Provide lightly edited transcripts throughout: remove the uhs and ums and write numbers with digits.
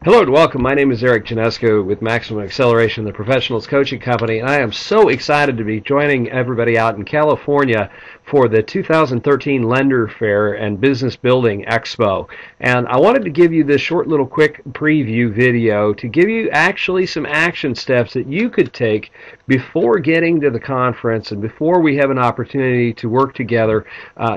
Hello and welcome. My name is Eric Janesco with Maximum Acceleration, the professionals coaching company, and I am so excited to be joining everybody out in California for the 2013 Lender Fair and Business Building Expo. And I wanted to give you this short little quick preview video to give you actually some action steps that you could take before getting to the conference and before we have an opportunity to work together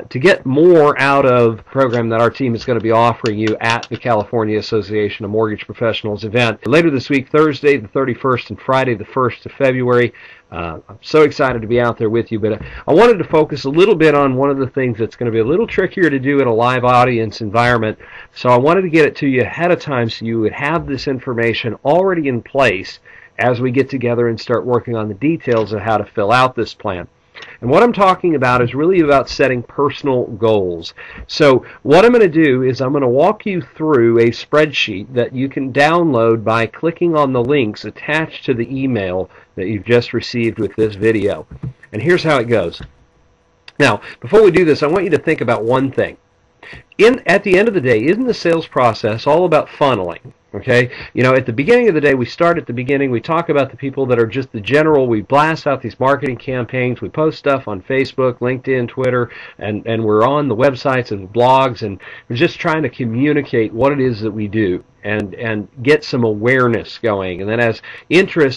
to get more out of the program that our team is going to be offering you at the California Association of Mortgage Professionals event later this week, Thursday the 31st and Friday the 1st of February. I'm so excited to be out there with you, but I wanted to focus a little bit on one of the things that's going to be a little trickier to do in a live audience environment. So I wanted to get it to you ahead of time so you would have this information already in place as we get together and start working on the details of how to fill out this plan. And what I'm talking about is really about setting personal goals. So what I'm going to do is I'm going to walk you through a spreadsheet that you can download by clicking on the links attached to the email that you've just received with this video. And here's how it goes. Now, before we do this, I want you to think about one thing. At the end of the day, isn't the sales process all about funneling? Okay, you know, at the beginning of the day, we start at the beginning. We talk about the people that are just the general. We blast out these marketing campaigns. We post stuff on Facebook, LinkedIn, Twitter, and we're on the websites and blogs, and we're just trying to communicate what it is that we do and get some awareness going. And then as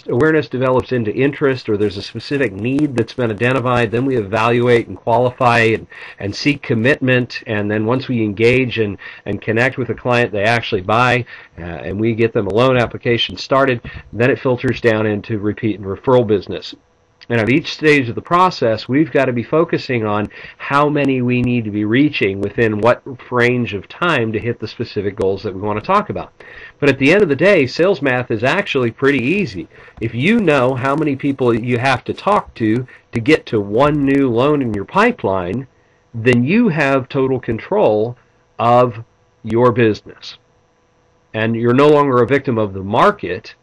awareness develops into interest, or there's a specific need that's been identified, then we evaluate and qualify and seek commitment. And then once we engage and connect with a client, they actually buy, and we get them a loan application started. Then it filters down into repeat and referral business. And at each stage of the process, we've got to be focusing on how many we need to be reaching within what range of time to hit the specific goals that we want to talk about. But at the end of the day, sales math is actually pretty easy. If you know how many people you have to talk to get to one new loan in your pipeline, then you have total control of your business. And you're no longer a victim of the market.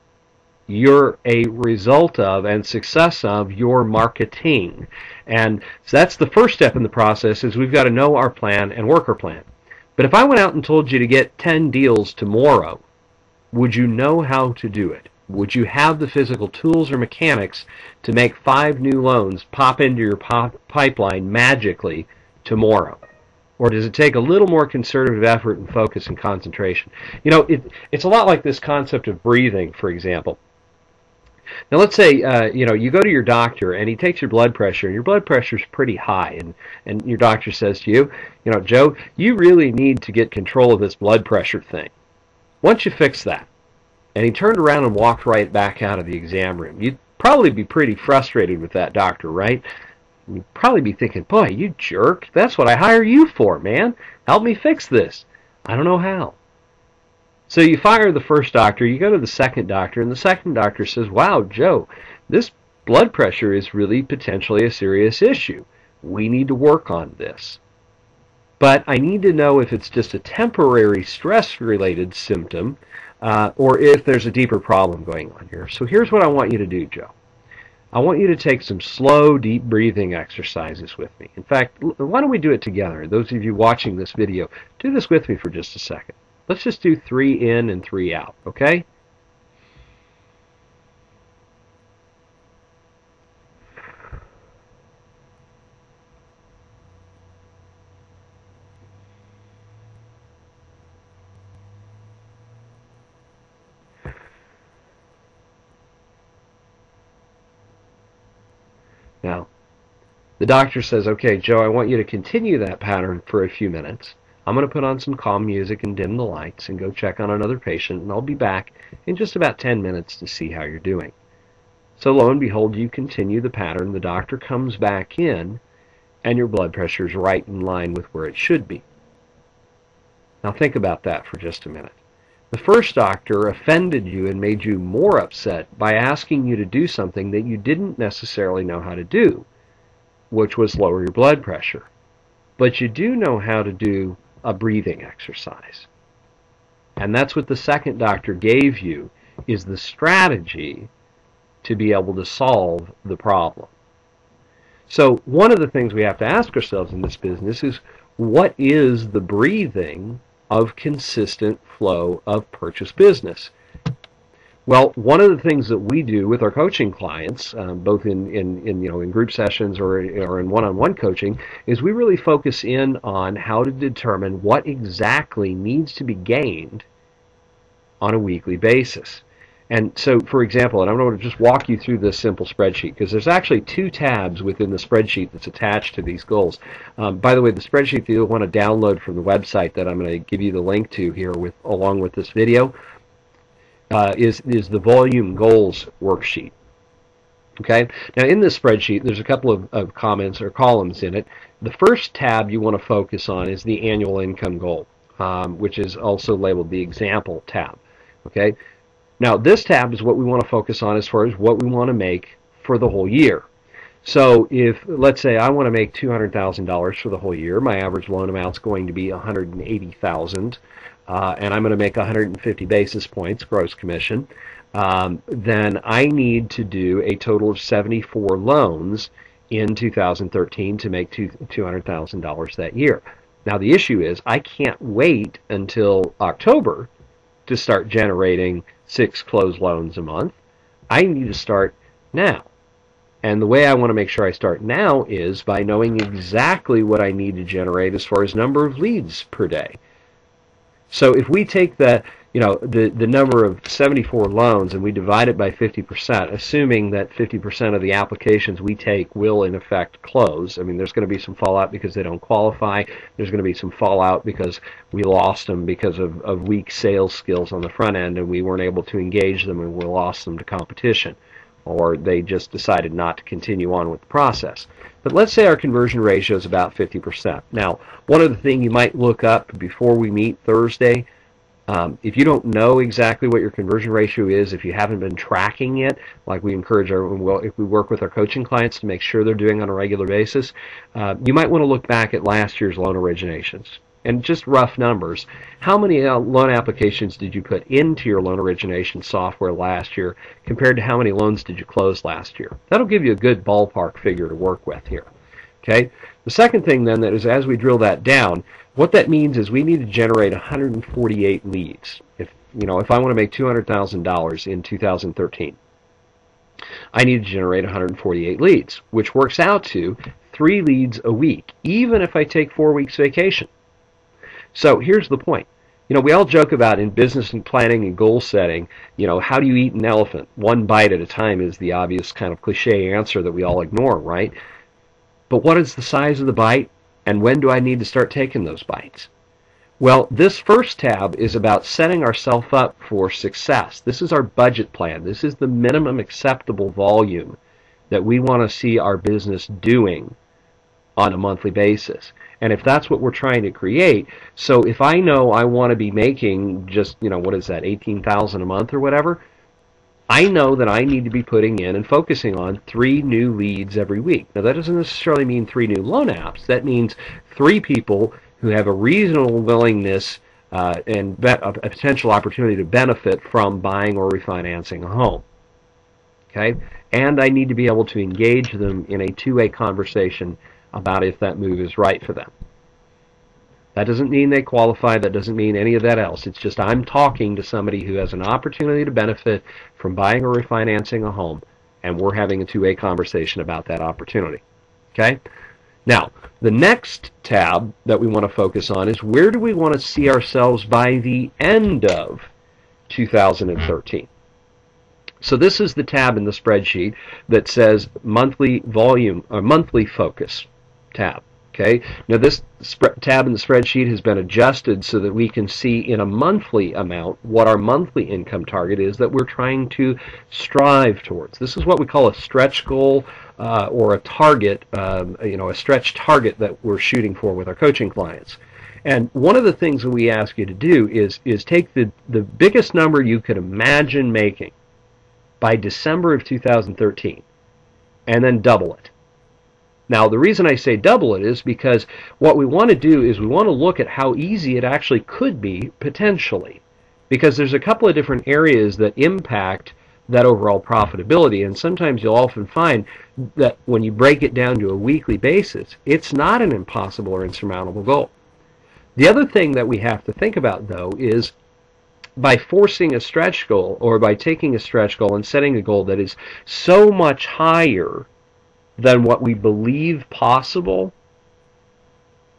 You're a result of and success of your marketing. And so that's the first step in the process, is we've got to know our plan and work our plan. But if I went out and told you to get 10 deals tomorrow, would you know how to do it? Would you have the physical tools or mechanics to make 5 new loans pop into your pipeline magically tomorrow? Or does it take a little more conservative effort and focus and concentration? You know, it's a lot like this concept of breathing, for example. Now let's say you go to your doctor and he takes your blood pressure, and your blood pressure is pretty high, and your doctor says to you, Joe, you really need to get control of this blood pressure thing. Once you fix that, and he turned around and walked right back out of the exam room, you'd probably be pretty frustrated with that doctor, right? You'd probably be thinking, boy, you jerk, that's what I hire you for, man. Help me fix this. I don't know how. So you fire the first doctor, you go to the second doctor, and the second doctor says, wow, Joe, this blood pressure is really potentially a serious issue. We need to work on this. But I need to know if it's just a temporary stress-related symptom or if there's a deeper problem going on here. So here's what I want you to do, Joe. I want you to take some slow, deep breathing exercises with me. In fact, why don't we do it together? Those of you watching this video, do this with me for just a second. Let's just do 3 in and 3 out, okay? Now, the doctor says, okay, Joe, I want you to continue that pattern for a few minutes. I'm going to put on some calm music and dim the lights and go check on another patient, and I'll be back in just about 10 minutes to see how you're doing. So lo and behold, you continue the pattern. The doctor comes back in, and your blood pressure is right in line with where it should be. Now think about that for just a minute. The first doctor offended you and made you more upset by asking you to do something that you didn't necessarily know how to do, which was lower your blood pressure. But you do know how to do a breathing exercise. And that's what the second doctor gave you, is the strategy to be able to solve the problem. So one of the things we have to ask ourselves in this business is, what is the breathing of consistent flow of purchase business. Well, one of the things that we do with our coaching clients, both in group sessions or in one-on-one coaching, is we really focus in on how to determine what exactly needs to be gained on a weekly basis. And so, for example, and I'm going to just walk you through this simple spreadsheet, because there's actually 2 tabs within the spreadsheet that's attached to these goals. By the way, the spreadsheet that you'll want to download from the website that I'm going to give you the link to here along with this video is the volume goals worksheet. Okay. Now, in this spreadsheet, there's a couple of comments or columns in it. The first tab you want to focus on is the annual income goal, which is also labeled the example tab. Okay. Now, this tab is what we want to focus on as far as what we want to make for the whole year. So if, let's say, I want to make $200,000 for the whole year, my average loan amount is going to be $180,000, and I'm going to make 150 basis points gross commission, then I need to do a total of 74 loans in 2013 to make $200,000 that year. Now, the issue is I can't wait until October to start generating 6 closed loans a month. I need to start now. And the way I want to make sure I start now is by knowing exactly what I need to generate as far as number of leads per day. So if we take the number of 74 loans and we divide it by 50%, assuming that 50% of the applications we take will in effect close. I mean, there's going to be some fallout because they don't qualify. There's going to be some fallout because we lost them because of weak sales skills on the front end and we weren't able to engage them and we lost them to competition, or they just decided not to continue on with the process. But let's say our conversion ratio is about 50%. Now, one other thing you might look up before we meet Thursday, if you don't know exactly what your conversion ratio is, if you haven't been tracking it, like we encourage if we work with our coaching clients to make sure they're doing on a regular basis, you might want to look back at last year's loan originations. And just rough numbers, how many loan applications did you put into your loan origination software last year compared to how many loans did you close last year? That'll give you a good ballpark figure to work with here. Okay. The second thing then that is, as we drill that down, what that means is we need to generate 148 leads. If I want to make $200,000 in 2013, I need to generate 148 leads, which works out to 3 leads a week, even if I take 4 weeks vacation. So here's the point. We all joke about in business and planning and goal setting, how do you eat an elephant? One bite at a time is the obvious kind of cliche answer that we all ignore, right? But what is the size of the bite, and when do I need to start taking those bites? Well, this first tab is about setting ourselves up for success. This is our budget plan. This is the minimum acceptable volume that we want to see our business doing on a monthly basis. And if that's what we're trying to create, so if I know I want to be making just, what is that, 18,000 a month or whatever, I know that I need to be putting in and focusing on 3 new leads every week. Now, that doesn't necessarily mean 3 new loan apps. That means 3 people who have a reasonable willingness and a potential opportunity to benefit from buying or refinancing a home. Okay? And I need to be able to engage them in a 2-way conversation about if that move is right for them. That doesn't mean they qualify. That doesn't mean any of that else. It's just I'm talking to somebody who has an opportunity to benefit from buying or refinancing a home, and we're having a 2-way conversation about that opportunity. Okay? Now, the next tab that we want to focus on is where do we want to see ourselves by the end of 2013? So this is the tab in the spreadsheet that says monthly volume or monthly focus tab. Okay. Now this tab in the spreadsheet has been adjusted so that we can see in a monthly amount what our monthly income target is that we're trying to strive towards. This is what we call a stretch goal or a target, a stretch target that we're shooting for with our coaching clients. And one of the things that we ask you to do is take the biggest number you could imagine making by December of 2013 and then double it. Now, the reason I say double it is because what we want to do is we want to look at how easy it actually could be potentially, because there's a couple of different areas that impact that overall profitability, and sometimes you'll often find that when you break it down to a weekly basis, it's not an impossible or insurmountable goal. The other thing that we have to think about, though, is by forcing a stretch goal, or by taking a stretch goal and setting a goal that is so much higher than what we believe possible,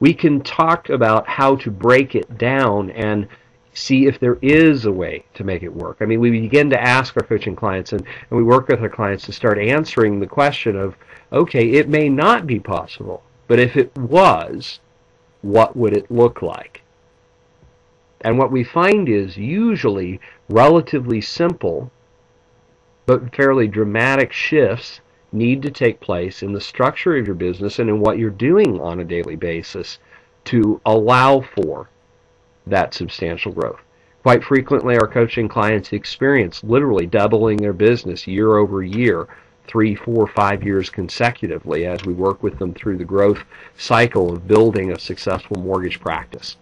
we can talk about how to break it down and see if there is a way to make it work. I mean, we begin to ask our coaching clients, and we work with our clients to start answering the question of, okay, it may not be possible, but if it was, what would it look like? And what we find is usually relatively simple but fairly dramatic shifts need to take place in the structure of your business and in what you're doing on a daily basis to allow for that substantial growth. Quite frequently, our coaching clients experience literally doubling their business year over year, 3, 4, 5 years consecutively as we work with them through the growth cycle of building a successful mortgage practice.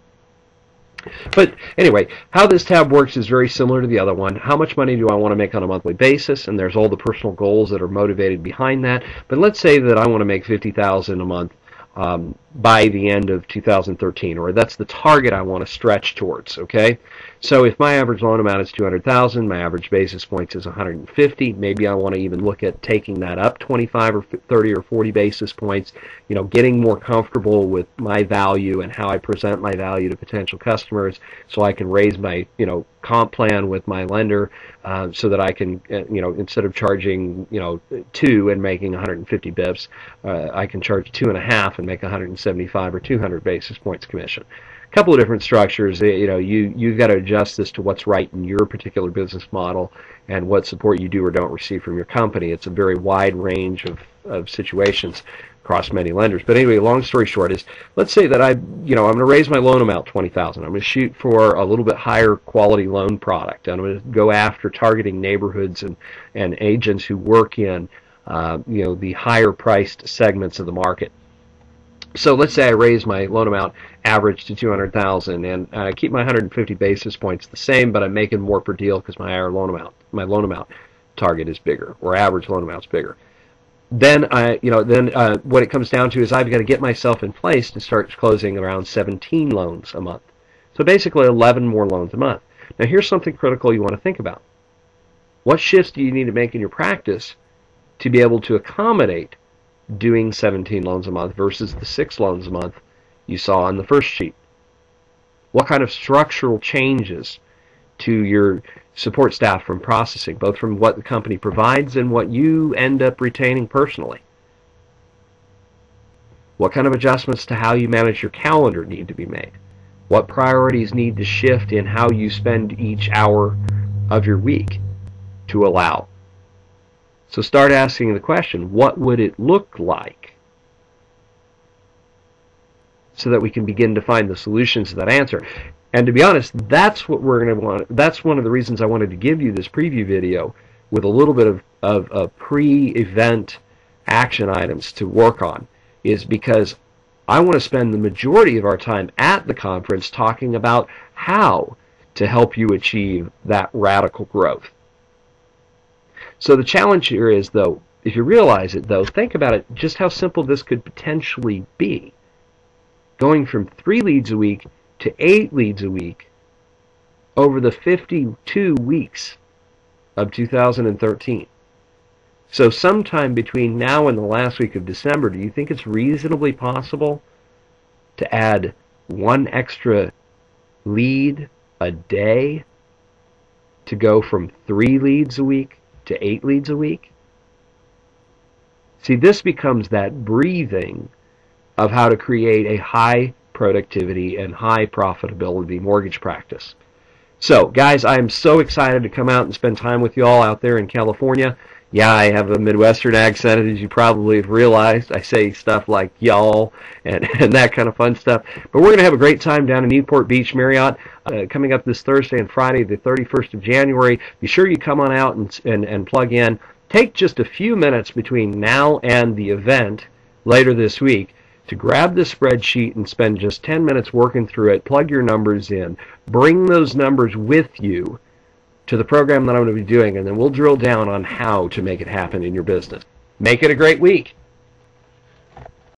But anyway, how this tab works is very similar to the other one. How much money do I want to make on a monthly basis? And there's all the personal goals that are motivated behind that. But let's say that I want to make $50,000 a month by the end of 2013, or that's the target I want to stretch towards, okay? So if my average loan amount is $200,000, my average basis points is 150, maybe I want to even look at taking that up 25 or 30 or 40 basis points, you know, getting more comfortable with my value and how I present my value to potential customers so I can raise my, you know, comp plan with my lender so that I can, you know, instead of charging, you know, 2 and making 150 bips, I can charge 2.5 and make 175 or 200 basis points commission. A couple of different structures. You know, you've got to adjust this to what's right in your particular business model and what support you do or don't receive from your company. It's a very wide range of situations across many lenders. But anyway, long story short is, let's say that I'm going to raise my loan amount $20,000. I'm going to shoot for a little bit higher quality loan product. I'm going to go after targeting neighborhoods and agents who work in you know, the higher priced segments of the market. So let's say I raise my loan amount average to $200,000 and I keep my 150 basis points the same, but I'm making more per deal because my loan amount target is bigger, or average loan amount is bigger. Then what it comes down to is I've got to get myself in place to start closing around 17 loans a month. So basically 11 more loans a month. Now here's something critical you want to think about. What shifts do you need to make in your practice to be able to accommodate doing 17 loans a month versus the 6 loans a month you saw on the first sheet? What kind of structural changes to your support staff from processing, both from what the company provides and what you end up retaining personally? What kind of adjustments to how you manage your calendar need to be made? What priorities need to shift in how you spend each hour of your week to allow? So start asking the question, what would it look like? So that we can begin to find the solutions to that answer. And to be honest, that's what we're going to want. That's one of the reasons I wanted to give you this preview video with a little bit of pre-event action items to work on, is because I want to spend the majority of our time at the conference talking about how to help you achieve that radical growth. So the challenge here is, though, if you realize it, though, think about it, just how simple this could potentially be. Going from 3 leads a week to 8 leads a week over the 52 weeks of 2013. So sometime between now and the last week of December, do you think it's reasonably possible to add 1 extra lead a day to go from 3 leads a week to 8 leads a week? See, this becomes that breathing of how to create a high productivity and high profitability mortgage practice. So, guys, I am so excited to come out and spend time with you all out there in California. Yeah, I have a Midwestern accent, as you probably have realized. I say stuff like y'all and that kind of fun stuff. But we're going to have a great time down in Newport Beach Marriott coming up this Thursday and Friday, the 31st of January. Be sure you come on out and plug in. Take just a few minutes between now and the event later this week to grab the spreadsheet and spend just 10 minutes working through it. Plug your numbers in. Bring those numbers with you to the program that I'm going to be doing, and then we'll drill down on how to make it happen in your business. Make it a great week.